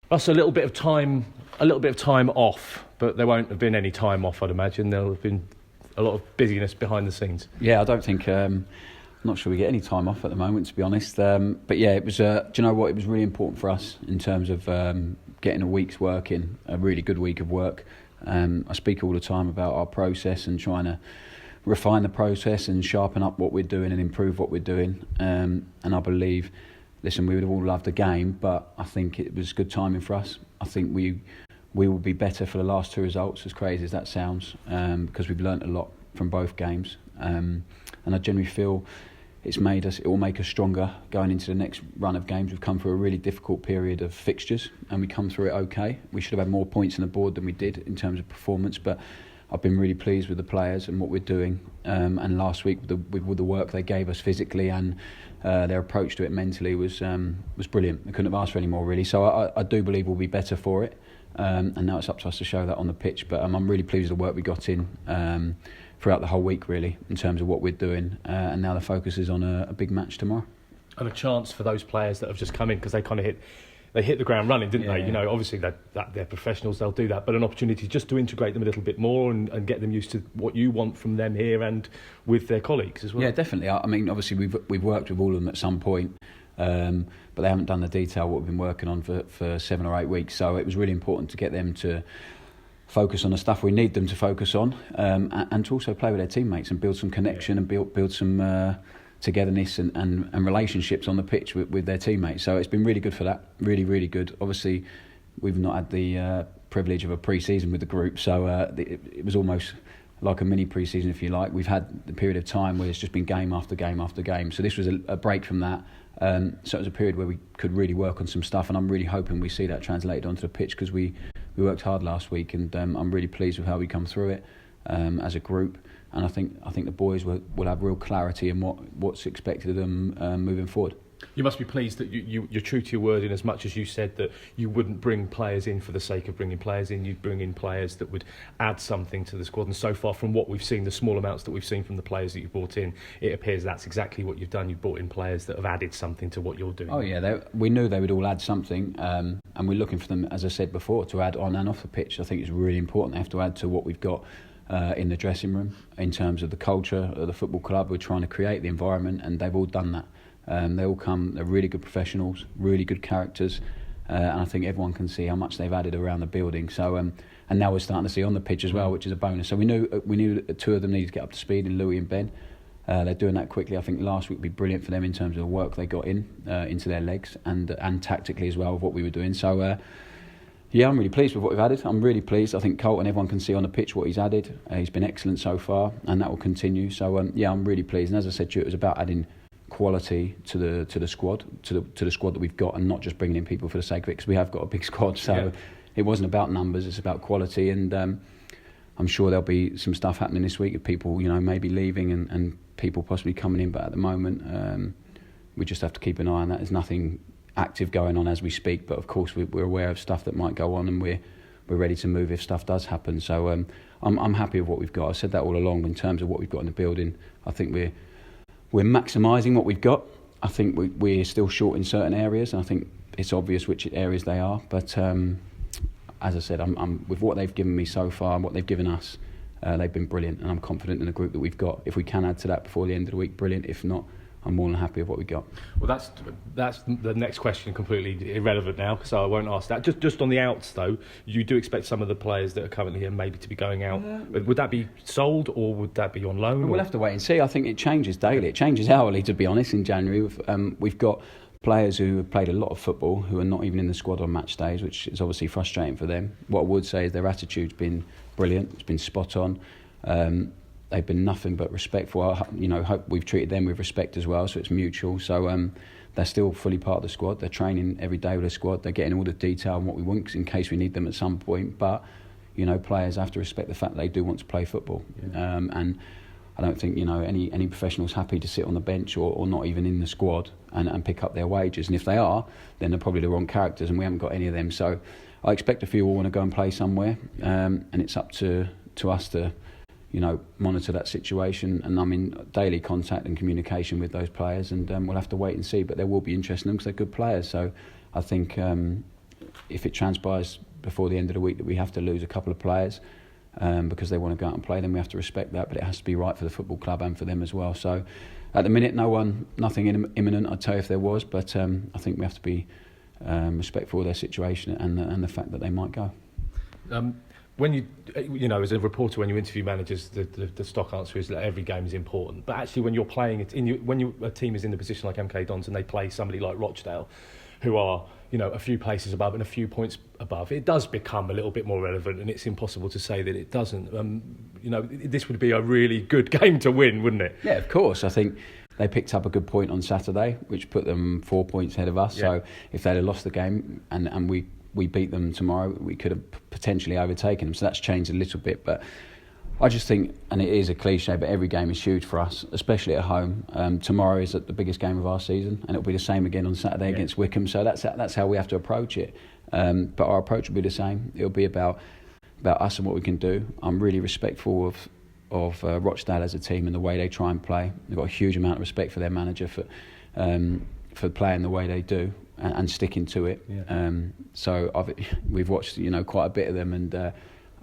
Plus a little bit of time off, but there won't have been any time off, I'd imagine. There'll have been a lot of busyness behind the scenes. Yeah, I don't think. I'm not sure we get any time off at the moment, to be honest. But yeah, it was. Do you know what? It was really important for us in terms of getting a week's work in, a really good week of work. I speak all the time about our process and trying to refine the process and sharpen up what we're doing and improve what we're doing. And I believe, listen, we would have all loved a game, but I think it was good timing for us. I think we will be better for the last two results, as crazy as that sounds, because we've learnt a lot from both games. And I generally feel it will make us stronger going into the next run of games. We've come through a really difficult period of fixtures and we come through it okay. We should have had more points on the board than we did in terms of performance, but I've been really pleased with the players and what we're doing. And last week with the work they gave us physically and their approach to it mentally was brilliant. I couldn't have asked for any more, really. So I do believe we'll be better for it. And now it's up to us to show that on the pitch. But I'm really pleased with the work we got in throughout the whole week, really, in terms of what we're doing. And now the focus is on a big match tomorrow. And a chance for those players that have just come in, because they kind of hit the ground running, didn't they? Yeah. You know, obviously that they're professionals, they'll do that, but an opportunity just to integrate them a little bit more and get them used to what you want from them here and with their colleagues as well. Yeah, definitely. I mean, obviously we've worked with all of them at some point, but they haven't done the detail what we've been working on for 7 or 8 weeks. So it was really important to get them to focus on the stuff we need them to focus on, and to also play with their teammates and build some connection and build some togetherness and relationships on the pitch with their teammates. So it's been really good for that, really, really good. Obviously, we've not had the privilege of a pre-season with the group, so it was almost like a mini pre-season, if you like. We've had the period of time where it's just been game after game after game. So this was a break from that. So it was a period where we could really work on some stuff, and I'm really hoping we see that translated onto the pitch, because we worked hard last week, and I'm really pleased with how we come through it as a group. And I think the boys will have real clarity in what's expected of them moving forward. You must be pleased that you're true to your word, in as much as you said that you wouldn't bring players in for the sake of bringing players in. You'd bring in players that would add something to the squad. And so far, from what we've seen, the small amounts that we've seen from the players that you've brought in, it appears that's exactly what you've done. You've brought in players that have added something to what you're doing. Oh yeah, we knew they would all add something, and we're looking for them, as I said before, to add on and off the pitch. I think it's really important. They have to add to what we've got in the dressing room in terms of the culture of the football club. We're trying to create the environment, and they've all done that. They're really good professionals, really good characters, and I think everyone can see how much they've added around the building. So, and now we're starting to see on the pitch as well, which is a bonus. So we knew two of them needed to get up to speed, in Louis and Ben. They're doing that quickly. I think last week would be brilliant for them in terms of the work they got into their legs and tactically as well of what we were doing. So, yeah, I'm really pleased with what we've added. I'm really pleased. I think Colton, everyone can see on the pitch what he's added. He's been excellent so far, and that will continue. So, yeah, I'm really pleased. And as I said to you, it was about adding quality to the squad, to the squad that we've got, and not just bringing in people for the sake of it, because we have got a big squad. So It wasn't about numbers, it's about quality. And I'm sure there'll be some stuff happening this week of people, maybe leaving and people possibly coming in. But at the moment, we just have to keep an eye on that. There's nothing active going on as we speak, but of course we're aware of stuff that might go on, and we're ready to move if stuff does happen. So I'm happy with what we've got. I said that all along in terms of what we've got in the building. I think we're maximising what we've got. I think we're still short in certain areas, and I think it's obvious which areas they are. But as I said, I'm with what they've given me so far and what they've given us, they've been brilliant, and I'm confident in the group that we've got. If we can add to that before the end of the week, brilliant. If not, I'm more than happy with what we got. Well, that's the next question, completely irrelevant now, so I won't ask that. Just on the outs, though, you do expect some of the players that are currently here maybe to be going out. Would that be sold, or would that be on loan? We'll have to wait and see. I think it changes daily. It changes hourly, to be honest, in January. We've got players who have played a lot of football who are not even in the squad on match days, which is obviously frustrating for them. What I would say is their attitude's been brilliant. It's been spot on. They've been nothing but respectful. Hope we've treated them with respect as well, so it's mutual. So they're still fully part of the squad. They're training every day with the squad. They're getting all the detail on what we want in case we need them at some point. But players have to respect the fact that they do want to play football. Yeah. And I don't think any professional's happy to sit on the bench or not even in the squad and pick up their wages. And if they are, then they're probably the wrong characters, and we haven't got any of them. So I expect a few will want to go and play somewhere, and it's up to us to monitor that situation. And I'm in daily contact and communication with those players, and we'll have to wait and see. But there will be interest in them because they're good players. So I think if it transpires before the end of the week that we have to lose a couple of players because they want to go out and play, then we have to respect that. But it has to be right for the football club and for them as well. So at the minute, nothing imminent. I'd tell you if there was, but I think we have to be respectful of their situation and the fact that they might go. When you know, as a reporter, when you interview managers, the stock answer is that every game is important. But actually, when you're playing it, a team is in the position like MK Dons and they play somebody like Rochdale, who are, you know, a few places above and a few points above, it does become a little bit more relevant, and it's impossible to say that it doesn't. You know, this would be a really good game to win, wouldn't it? Yeah, of course. I think they picked up a good point on Saturday, which put them 4 points ahead of us. Yeah. So if they'd have lost the game and we beat them tomorrow, we could have potentially overtaken them. So that's changed a little bit. But I just think, and it is a cliche, but every game is huge for us, especially at home. Tomorrow is the biggest game of our season, and it'll be the same again on Saturday against Wycombe. So that's how we have to approach it. But our approach will be the same. It'll be about us and what we can do. I'm really respectful of Rochdale as a team and the way they try and play. They've got a huge amount of respect for their manager for playing the way they do and sticking to it. Yeah. So we've watched, you know, quite a bit of them, and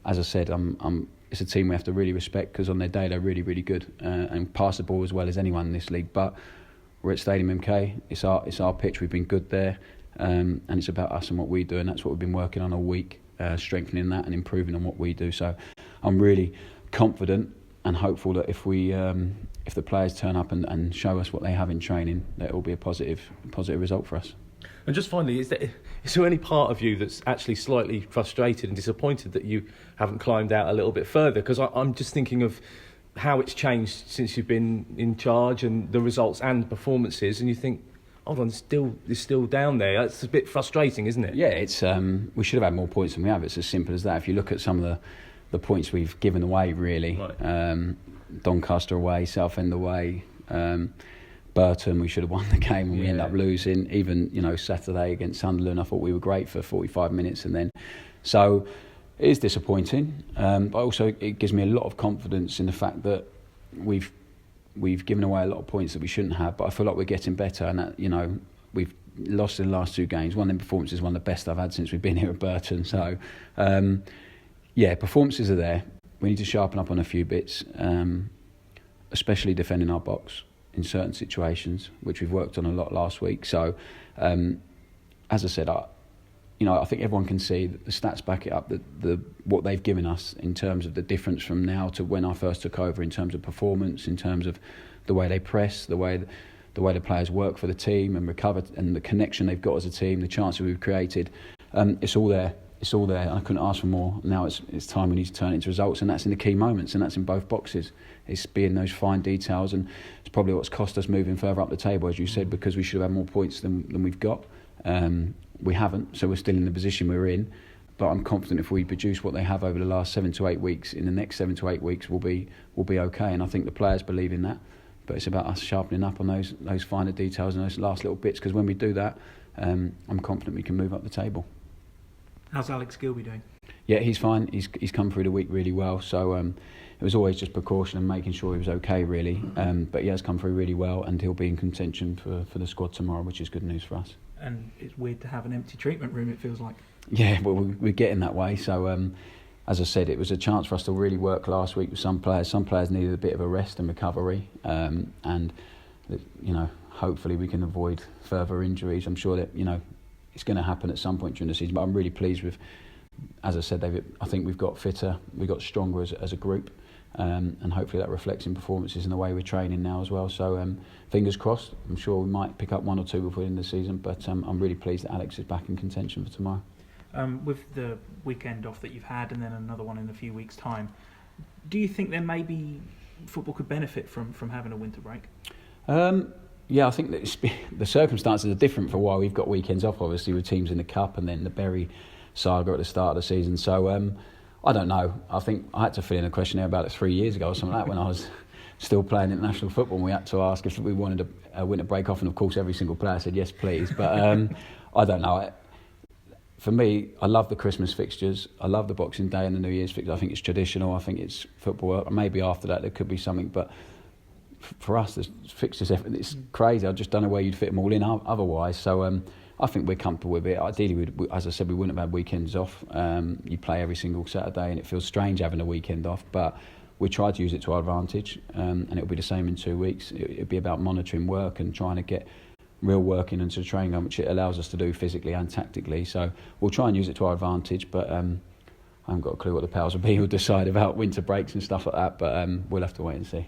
as I said, it's a team we have to really respect because on their day they're really, really good and pass the ball as well as anyone in this league. But we're at Stadium MK. It's our pitch. We've been good there, and it's about us and what we do, and that's what we've been working on all week, strengthening that and improving on what we do. So I'm really confident and hopeful that if the players turn up and show us what they have in training, that it will be a positive result for us. And just finally, is there any part of you that's actually slightly frustrated and disappointed that you haven't climbed out a little bit further? Because I'm just thinking of how it's changed since you've been in charge and the results and performances, and you think, hold on, it's still down there. It's a bit frustrating, isn't it? Yeah, it's we should have had more points than we have. It's as simple as that. If you look at some of the points we've given away, really, right. Doncaster away, Southend away, Burton, we should have won the game and we end up losing. Even, you know, Saturday against Sunderland, I thought we were great for 45 minutes, and then so it is disappointing. But also it gives me a lot of confidence in the fact that we've given away a lot of points that we shouldn't have. But I feel like we're getting better, and that, you know, we've lost in the last two games. One of them performances, one of the best I've had since we've been here at Burton. So performances are there. We need to sharpen up on a few bits, especially defending our box in certain situations, which we've worked on a lot last week. So, as I said, I think everyone can see that the stats back it up, what they've given us in terms of the difference from now to when I first took over, in terms of performance, in terms of the way they press, the way the players work for the team and recover, and the connection they've got as a team, the chances we've created. It's all there. It's all there. I couldn't ask for more. Now it's time we need to turn it into results, and that's in the key moments, and that's in both boxes. It's being those fine details, and it's probably what's cost us moving further up the table, as you said, because we should have had more points than we've got. We haven't, so we're still in the position we're in. But I'm confident if we produce what they have over the last 7 to 8 weeks, in the next 7 to 8 weeks, we'll be okay. And I think the players believe in that. But it's about us sharpening up on those finer details and those last little bits, because when we do that, I'm confident we can move up the table. How's Alex Gilby doing? Yeah, he's fine. He's come through the week really well. So it was always just precaution and making sure he was okay, really. But he has come through really well, and he'll be in contention for the squad tomorrow, which is good news for us. And it's weird to have an empty treatment room, it feels like. Yeah, well, we're getting that way. So as I said, it was a chance for us to really work last week with some players. Some players needed a bit of a rest and recovery, and you know, hopefully we can avoid further injuries. I'm sure that, you know, it's going to happen at some point during the season, but I'm really pleased with, as I said, I think we've got fitter, we've got stronger as a group, and hopefully that reflects in performances and the way we're training now as well. So fingers crossed. I'm sure we might pick up 1 or 2 before the end of the season, but I'm really pleased that Alex is back in contention for tomorrow. With the weekend off that you've had and then another one in a few weeks' time, do you think there maybe football could benefit from having a winter break? Yeah, I think that the circumstances are different for why we've got weekends off, obviously, with teams in the Cup and then the Bury saga at the start of the season. So I don't know. I think I had to fill in a questionnaire about it 3 years ago or something like that, when I was still playing international football, and we had to ask if we wanted a winter break off, and of course every single player said yes please. But I don't know. For me, I love the Christmas fixtures. I love the Boxing Day and the New Year's fixtures. I think it's traditional. I think it's football. Maybe after that there could be something, but for us, the fixtures, it's crazy. I just don't know where you'd fit them all in otherwise. So I think we're comfortable with it. Ideally, as I said, we wouldn't have had weekends off. You play every single Saturday, and it feels strange having a weekend off. But we try to use it to our advantage, and it'll be the same in 2 weeks. It'll be about monitoring work and trying to get real work into the training ground, which it allows us to do physically and tactically. So we'll try and use it to our advantage, but I haven't got a clue what the powers will be. We'll decide about winter breaks and stuff like that, but we'll have to wait and see.